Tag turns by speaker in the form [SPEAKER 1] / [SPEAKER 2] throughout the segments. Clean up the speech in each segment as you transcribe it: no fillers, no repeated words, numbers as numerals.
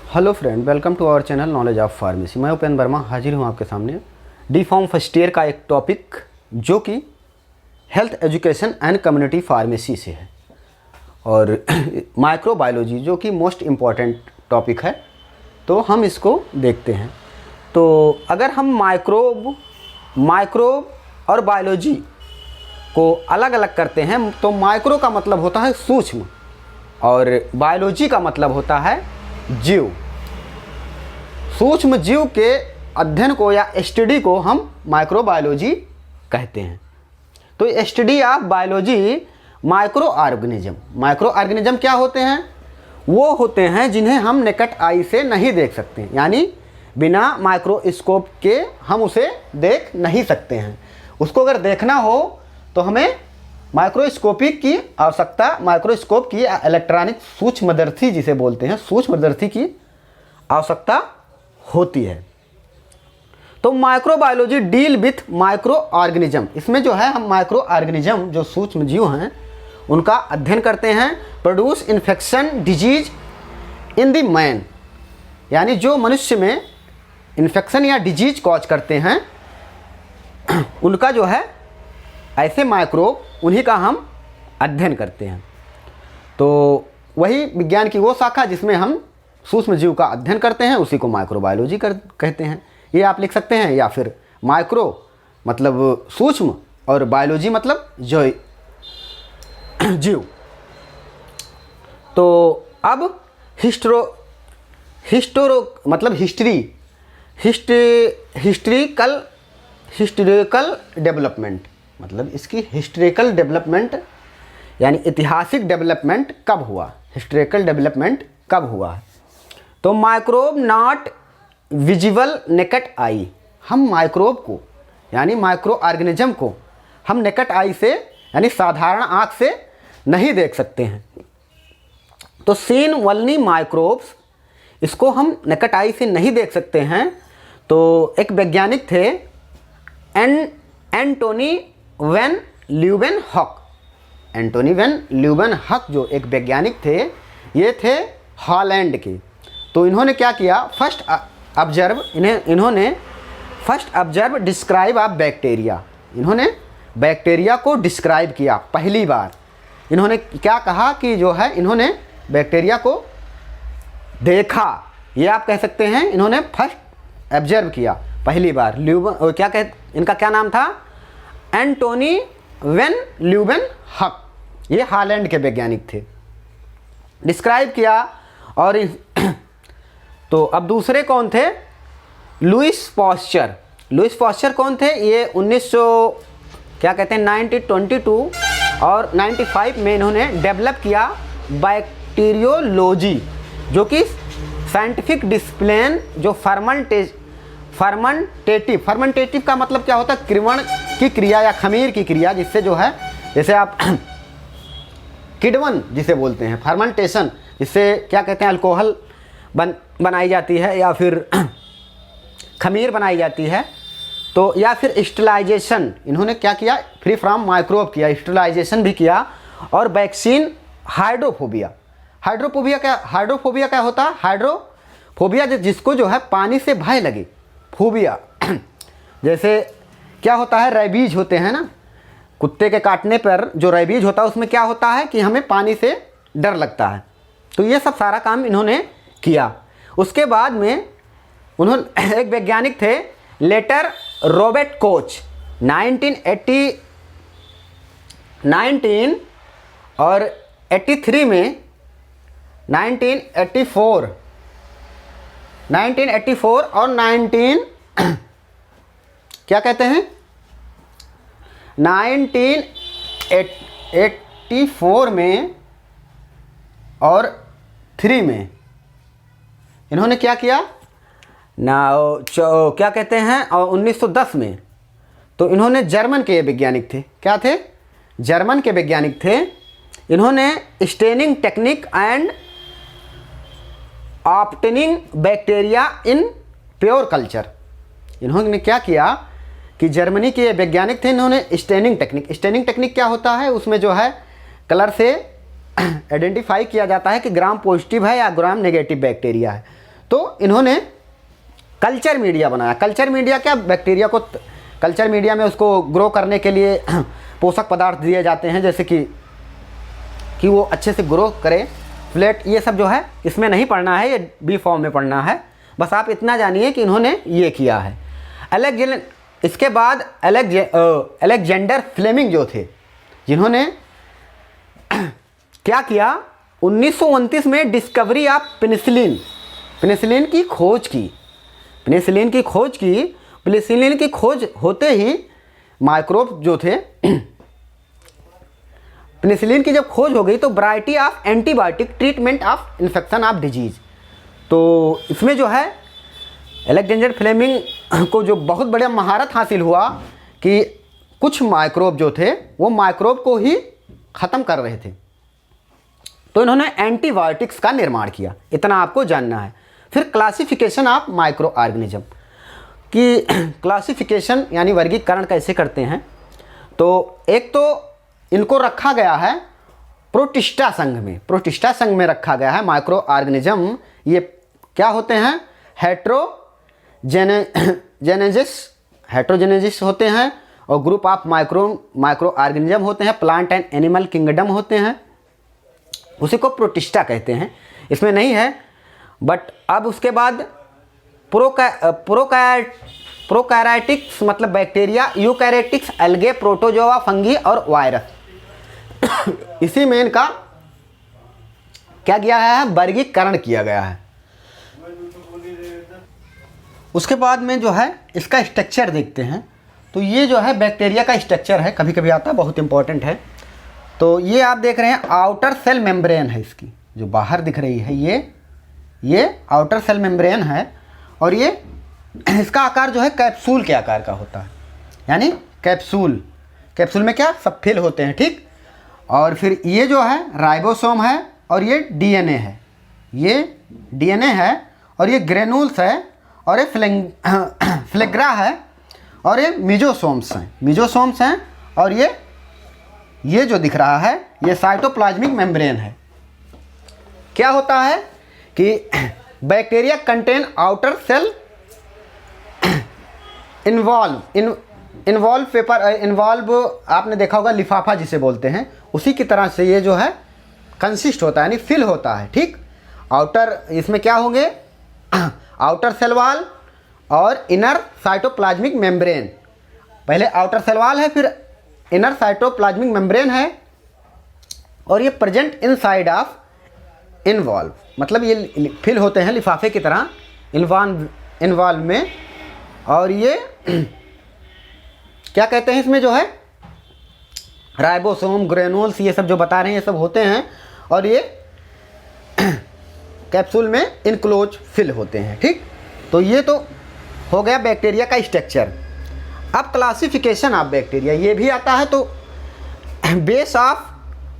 [SPEAKER 1] Hello friend, welcome to our channel knowledge of pharmacy. मैं उपेंद्र वर्मा हाजिर हूँ आपके सामने डी फॉर्म फर्स्ट ईयर का एक टॉपिक जो कि health education and community pharmacy से है और माइक्रोबायोलॉजी जो कि मोस्ट इम्पॉर्टेंट टॉपिक है, तो हम इसको देखते हैं। तो अगर हम माइक्रोब और बायोलॉजी को अलग अलग करते हैं तो माइक्रो का मतलब होता है सूक्ष्म और बायोलॉजी का मतलब होता है जीव। सूक्ष्म जीव के अध्ययन को या स्टडी को हम माइक्रोबायोलॉजी कहते हैं। तो study of biology micro organism क्या होते हैं? वो होते हैं जिन्हें हम नेकेड आई से नहीं देख सकते, यानी बिना माइक्रोस्कोप के हम उसे देख नहीं सकते हैं। उसको अगर देखना हो तो हमें माइक्रोस्कोप की इलेक्ट्रॉनिक सूक्ष्मदर्शी जिसे बोलते हैं सूक्ष्मदर्शी की आवश्यकता होती है। तो microbiology deal with micro organism, इसमें जो है हम माइक्रो ऑर्गेनिज्म जो सूक्ष्म जीव हैं उनका अध्ययन करते हैं। Produce infection disease in the man, यानी जो मनुष्य में इन्फेक्शन या डिजीज कॉज करते हैं उनका जो है ऐसे माइक्रोब, उन्हीं का हम अध्ययन करते हैं। तो वही विज्ञान की वो शाखा जिसमें हम सूक्ष्म जीव का अध्ययन करते हैं उसी को माइक्रोबायोलॉजी कहते हैं। ये आप लिख सकते हैं, या फिर माइक्रो मतलब सूक्ष्म और बायोलॉजी मतलब जो जीव। तो अब हिस्टोरिकल डेवलपमेंट, मतलब इसकी हिस्टोरिकल डेवलपमेंट यानी ऐतिहासिक डेवलपमेंट कब हुआ, हिस्टोरिकल डेवलपमेंट कब हुआ है। तो microbe not visible naked eye, हम माइक्रोब को यानी माइक्रो ऑर्गेनिज्म को हम नेकेड आई से यानी साधारण आँख से नहीं देख सकते हैं। तो सीन वल्नी माइक्रोब्स, इसको हम नेकेड आई से नहीं देख सकते हैं। तो एक वैज्ञानिक थे Antonie van Leeuwenhoek. Antonie van Leeuwenhoek जो एक वैज्ञानिक थे, ये थे हॉलैंड के। तो इन्होंने क्या किया, इन्होंने first observe describe of bacteria, इन्होंने बैक्टीरिया को डिस्क्राइब किया पहली बार। इन्होंने क्या कहा कि जो है इन्होंने बैक्टीरिया को देखा, ये आप कह सकते हैं। इन्होंने फर्स्ट ऑब्जर्व किया पहली बार। इनका क्या नाम था? एंटोनी वैन ल्यूवेनहॉक, ये हॉलैंड के वैज्ञानिक थे। डिस्क्राइब किया। और तो अब दूसरे कौन थे? लुइस पाश्चर कौन थे? ये 1922 और 95 में इन्होंने डेवलप किया बैक्टीरियोलॉजी, जो कि साइंटिफिक डिसिप्लिन जो फर्मेंटेटिव का मतलब क्या होता है? किण्वन की क्रिया या खमीर की क्रिया, जिससे जो है जैसे आप किण्वन जिसे बोलते हैं, फर्मेंटेशन, जिससे क्या कहते हैं अल्कोहल बनाई जाती है या फिर खमीर बनाई जाती है। तो या फिर स्टेरिलाइजेशन, इन्होंने क्या किया? फ्री फ्रॉम माइक्रोब किया, स्टेरिलाइजेशन भी किया। और वैक्सीन हाइड्रोफोबिया क्या होता है? हाइड्रोफोबिया जिसको जो है पानी से भय लगे, फोबिया। जैसे क्या होता है, रेबीज होते हैं ना, कुत्ते के काटने पर जो रेबीज होता है उसमें क्या होता है कि हमें पानी से डर लगता है। तो ये सब सारा काम इन्होंने किया। उसके बाद में उन्होंने एक वैज्ञानिक थे लेटर रॉबर्ट कोच, 1983 और 1984 में 1984 और 1984 में और 3 में इन्होंने क्या किया क्या कहते हैं, और 1910 में। तो इन्होंने जर्मन के वैज्ञानिक थे, क्या थे? जर्मन के वैज्ञानिक थे। इन्होंने staining technique and obtaining bacteria in pure culture, इन्होंने क्या किया कि जर्मनी के वैज्ञानिक थे। इन्होंने स्टेनिंग टेक्निक क्या होता है? उसमें जो है कलर से आइडेंटिफाई किया जाता है कि ग्राम पॉजिटिव है या ग्राम नेगेटिव बैक्टीरिया है। तो इन्होंने कल्चर मीडिया बनाया। कल्चर मीडिया क्या, बैक्टीरिया को कल्चर मीडिया में उसको ग्रो करने के लिए पोषक पदार्थ दिए जाते हैं, जैसे कि वो अच्छे से ग्रो करे, फ्लैट, ये सब जो है इसमें नहीं पढ़ना है, ये बी फॉर्म में पढ़ना है। बस आप इतना जानिए कि इन्होंने ये किया है। इसके बाद अलेक्जेंडर फ्लेमिंग जो थे, जिन्होंने क्या किया, 1929 में डिस्कवरी ऑफ पेनिसिलिन की खोज की। पेनिसिलिन की खोज होते ही माइक्रोब जो थे, पेनिसिलिन की जब खोज हो गई तो variety of antibiotic treatment of infection of disease. तो इसमें जो है अलेक्जेंडर फ्लेमिंग को जो बहुत बड़ा महारत हासिल हुआ कि कुछ माइक्रोब जो थे वो माइक्रोब को ही ख़त्म कर रहे थे, तो इन्होंने एंटीबायोटिक्स का निर्माण किया। इतना आपको जानना है। फिर क्लासिफिकेशन ऑफ माइक्रो ऑर्गेनिज्म की क्लासिफिकेशन यानी वर्गीकरण कैसे करते हैं। तो एक तो इनको रखा गया है प्रोटिस्टा संघ में, प्रोटिस्टा संघ में रखा गया है माइक्रो ऑर्गेनिज्म। ये क्या होते हैं, हेट्रोजेनेसिस होते हैं, और ग्रुप ऑफ माइक्रो ऑर्गेनिज्म होते हैं, प्लांट एंड एनिमल किंगडम होते हैं, उसी को प्रोटिस्टा कहते हैं। इसमें नहीं है, बट अब उसके बाद प्रोकैरियोटिक्स मतलब bacteria, eukaryotics algae, protozoa, fungi और वायरस। इसी में इनका क्या किया है, वर्गीकरण किया गया है। उसके बाद में जो है इसका स्ट्रक्चर देखते हैं। तो ये जो है बैक्टीरिया का स्ट्रक्चर है, कभी कभी आता है, बहुत इंपॉर्टेंट है। तो ये आप देख रहे हैं आउटर सेल मेम्ब्रेन है, इसकी जो बाहर दिख रही है ये आउटर सेल मेम्ब्रेन है, और ये इसका आकार जो है कैप्सूल के आकार का होता है, यानी कैप्सूल में क्या सब फिल होते हैं, ठीक। और फिर ये जो है राइबोसोम है, और ये डीएनए है, और ये ग्रेनुल्स है, और ये फ्लेग्रा है, और ये मिजोसोम्स हैं, और ये जो दिख रहा है ये साइटोप्लाज्मिक मेम्ब्रेन है। क्या होता है कि bacteria contain outer cell involve paper, involve आपने देखा होगा लिफाफा जिसे बोलते हैं, उसी की तरह से ये जो है कंसिस्ट होता है, यानी फिल होता है, ठीक। आउटर, इसमें क्या होंगे, आउटर सेल वॉल और इनर साइटोप्लाज्मिक मेम्ब्रेन। पहले आउटर सेल वॉल है, फिर इनर साइटोप्लाज्मिक मेम्ब्रेन है, और ये प्रेजेंट इनसाइड ऑफ इन्वॉल्व, मतलब ये फिल होते हैं लिफाफे की तरह इन्वॉल्व में। और ये क्या कहते हैं, इसमें जो है राइबोसोम, ग्रेनुल्स, ये सब जो बता रहे हैं ये सब होते हैं, और ये कैप्सूल में इनक्लोज फिल होते हैं, ठीक। तो ये तो हो गया बैक्टीरिया का स्ट्रक्चर। अब क्लासिफिकेशन ऑफ बैक्टीरिया ये भी आता है। तो बेस ऑफ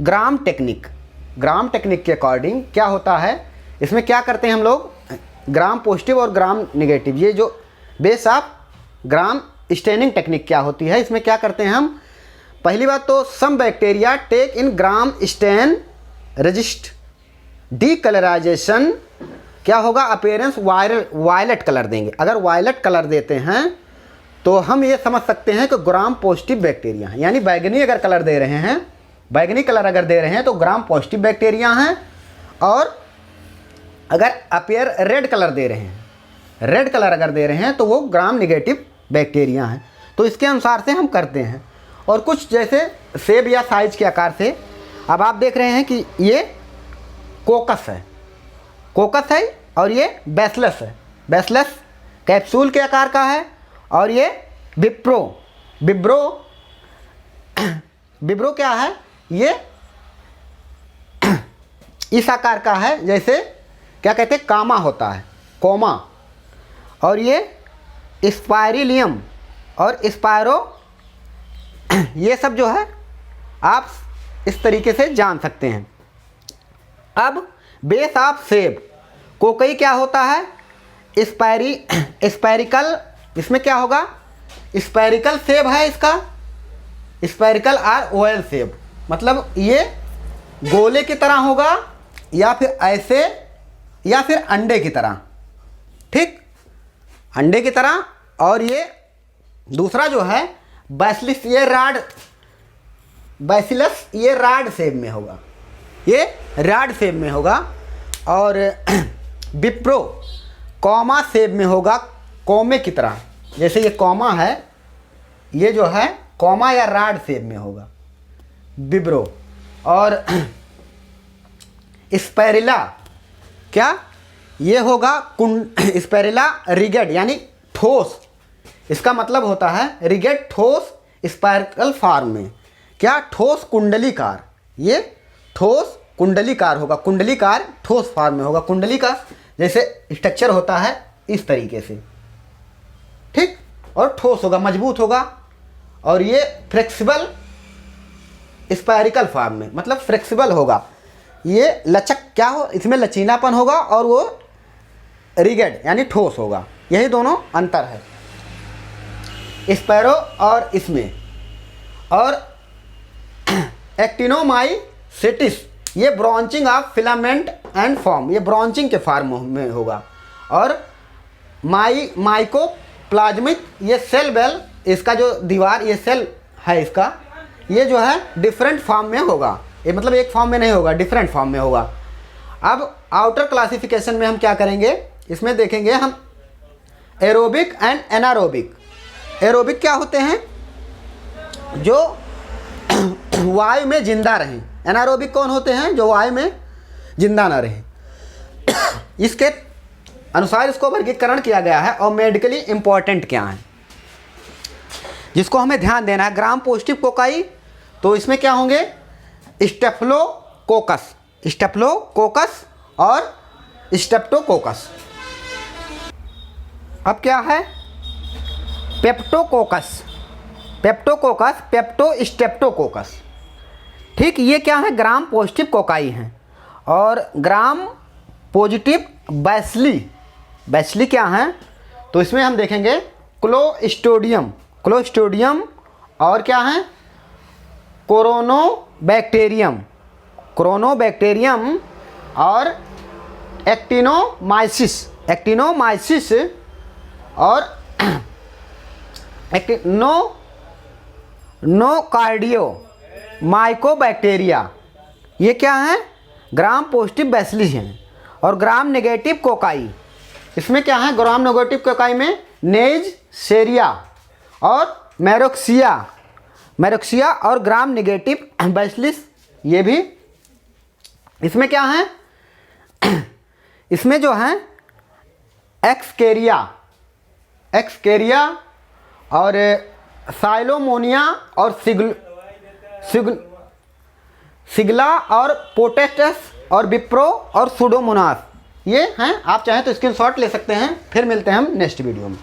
[SPEAKER 1] ग्राम टेक्निक के अकॉर्डिंग क्या होता है, इसमें क्या करते हैं हम लोग, ग्राम पॉजिटिव और ग्राम नेगेटिव, ये जो base of gram staining technique क्या होती है, इसमें क्या करते हैं हम, पहली बात तो सम बैक्टीरिया टेक इन ग्राम स्टेन रजिस्ट डीकलराइजेशन, क्या होगा, अपीयरेंस वायलेट कलर देंगे। अगर वायलेट कलर देते हैं तो हम ये समझ सकते हैं कि ग्राम पॉजिटिव बैक्टीरिया हैं, यानी बैगनी अगर कलर दे रहे हैं, बैगनी कलर अगर दे रहे हैं तो ग्राम पॉजिटिव बैक्टीरिया हैं, और अगर अपीयर रेड कलर दे रहे हैं, रेड कलर अगर दे रहे हैं तो वो ग्राम नेगेटिव बैक्टीरिया हैं। तो इसके अनुसार से हम करते हैं। और कुछ जैसे सेब या साइज के आकार से, अब आप देख रहे हैं कि ये कोकस है, और ये बैसिलस है, बैसिलस कैप्सूल के आकार का है, और ये बिब्रो क्या है, ये इस आकार का है, जैसे क्या कहते हैं कामा होता है, कोमा। और ये स्पाइरिलियम और स्पायरो, ये सब जो है आप इस तरीके से जान सकते हैं। अब बेस ऑफ सेब, कोकई क्या होता है, स्पायरिकल, इसमें क्या होगा, स्पायरिकल सेब है इसका, स्पायरिकल और ओवल सेब, मतलब ये गोले की तरह होगा, या फिर ऐसे, या फिर अंडे की तरह, ठीक, अंडे की तरह। और ये दूसरा जो है बैसिलस, ये राड, बैसिलस ये राड शेप में होगा, ये राड शेप में होगा। और विप्रो कॉमा शेप में होगा, कॉमे की तरह, जैसे ये कॉमा है, ये जो है कॉमा या राड शेप में होगा विब्रो। और स्पैरिला क्या, ये होगा स्पैरिला रिगेड यानी ठोस, इसका मतलब होता है रिगेड ठोस स्पायरल फॉर्म में, क्या ठोस कुंडलीकार, ये ठोस कुंडलीकार होगा, कुंडलीकार ठोस फॉर्म में होगा, कुंडली का जैसे स्ट्रक्चर होता है इस तरीके से, ठीक, और ठोस होगा, मजबूत होगा। और ये फ्लेक्सिबल स्पायरिकल फॉर्म में, मतलब फ्लेक्सिबल होगा, ये लचक क्या हो, इसमें लचीलापन होगा, और वो रिगेड यानी ठोस होगा। यही दोनों अंतर है स्पैरो और इसमें। और एक्टिनोमाइसेटिस, ये branching of filament and form, ये ब्रांचिंग के फॉर्म में होगा। और माइकोप्लाज्मिक, ये सेल बेल, इसका जो दीवार, ये सेल है इसका, ये जो है डिफरेंट फॉर्म में होगा, ये मतलब एक फॉर्म में नहीं होगा, डिफरेंट फॉर्म में होगा। अब आउटर क्लासिफिकेशन में हम क्या करेंगे, इसमें देखेंगे हम एरोबिक एंड एनारोबिक। एरोबिक क्या होते हैं, जो वायु में जिंदा रहें। एनारोबिक कौन होते हैं, जो वायु में जिंदा ना रहें। इसके अनुसार इसको वर्गीकरण किया गया है। और मेडिकली इंपॉर्टेंट क्या है जिसको हमें ध्यान देना है, ग्राम पॉजिटिव कोकाई, तो इसमें क्या होंगे स्टेफिलोकोकस, स्टेफिलोकोकस और स्ट्रेप्टोकोकस। अब क्या है पेप्टोकोकस, पेप्टोकोकस, पेप्टो स्ट्रेप्टोकोकस, ठीक, ये क्या है ग्राम पॉजिटिव कोकाई हैं। और ग्राम पॉजिटिव बैसिली, बैसिली क्या हैं, तो इसमें हम देखेंगे क्लोस्ट्रिडियम, क्लोस्ट्रिडियम, और क्या है कोरोनोबैक्टीरियम, कोरोनोबैक्टीरियम, और एक्टिनोमाइसिस, एक्टिनोमाइसिस, और नोकार्डियो माइकोबैक्टीरिया, ये क्या है ग्राम पॉजिटिव बैसिली हैं। और ग्राम नेगेटिव कोकाई, इसमें क्या है ग्राम नेगेटिव कोकाई में नेइसेरिया और मैरोक्सिया, मैरोक्सिया और ग्राम नेगेटिव बैसिलिस, ये भी। इसमें क्या है इसमें जो है एक्सकेरिया, एक्सकेरिया और साइलोमोनिया और सिगला और पोटेस्टस और विप्रो और सुडोमोनास, ये हैं। आप चाहें तो स्क्रीनशॉट ले सकते हैं। फिर मिलते हैं हम नेक्स्ट वीडियो में।